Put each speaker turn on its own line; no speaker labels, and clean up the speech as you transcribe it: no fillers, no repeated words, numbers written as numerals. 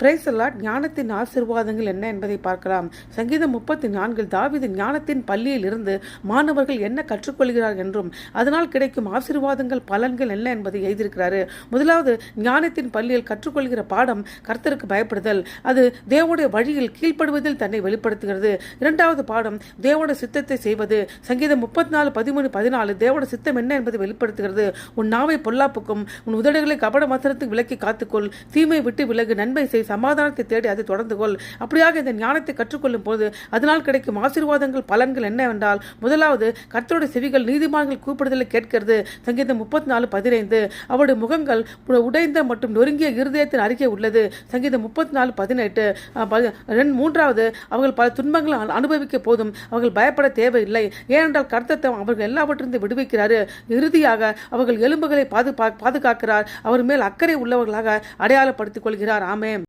Price allot. ஞானத்தின் ஆசீர்வாதங்கள் என்ன என்பதை பார்க்கலாம். சங்கீதம் 34 தாவீது ஞானத்தின் பள்ளியில் இருந்து மாணவர்கள் என்ன கற்றுக்கொள்கிறார் என்றும் அதனால் கிடைக்கும் ஆசீர்வாதங்கள் பலன்கள் என்ன என்பதை எழுதியிருக்கிறாரு. முதலாவது, ஞானத்தின் பள்ளியில் கற்றுக்கொள்கிற பாடம் கர்த்தருக்கு பயப்படுதல். அது தேவனுடைய வழியில் கீழ்ப்படுவதில் தன்னை வெளிப்படுத்துகிறது. இரண்டாவது பாடம் தேவனுடைய சித்தத்தை செய்வது. சங்கீதம் 34, 13, 14 தேவனுடைய சித்தம் என்ன என்பதை வெளிப்படுத்துகிறது. உன் நாவை பொல்லாப்புக்கும் உன் உதடுகளை கபட மந்திரத்துக்கு விலக்கி காத்துக்கொள். தீமை விட்டு விலகு, நன்மை செய், சமாதானத்தை தேடி அதை தொடர்ந்து கொள். அப்படியாக இந்த ஞானத்தை கற்றுக்கொள்ளும் போது அதனால் கிடைக்கும் ஆசீர்வாதங்கள் பலன்கள் என்னவென்றால், முதலாவது, கர்த்தருடைய செவிகள் நீதிமான்கள் கூப்பிடுதலை கேட்கிறது. சங்கீதம் 34, 15 அவருடைய முகங்கள் உடைந்த மற்றும் நொறுங்கிய இருதயத்தின் அருகே உள்ளது. சங்கீதம் 34, 18 மூன்றாவது, அவர்கள் பல துன்பங்களை அனுபவிக்க போதும் அவர்கள் பயப்பட தேவையில்லை. ஏனென்றால் கர்த்தர் அவர்கள் எல்லாவற்றிலிருந்து விடுவிக்கிறார். இறுதியாக அவர்கள் எலும்புகளை பாதுகாக்கிறார். அவர் மேல் அக்கறை உள்ளவர்களாக அடையாளப்படுத்திக் கொள்கிறார். ஆமென்.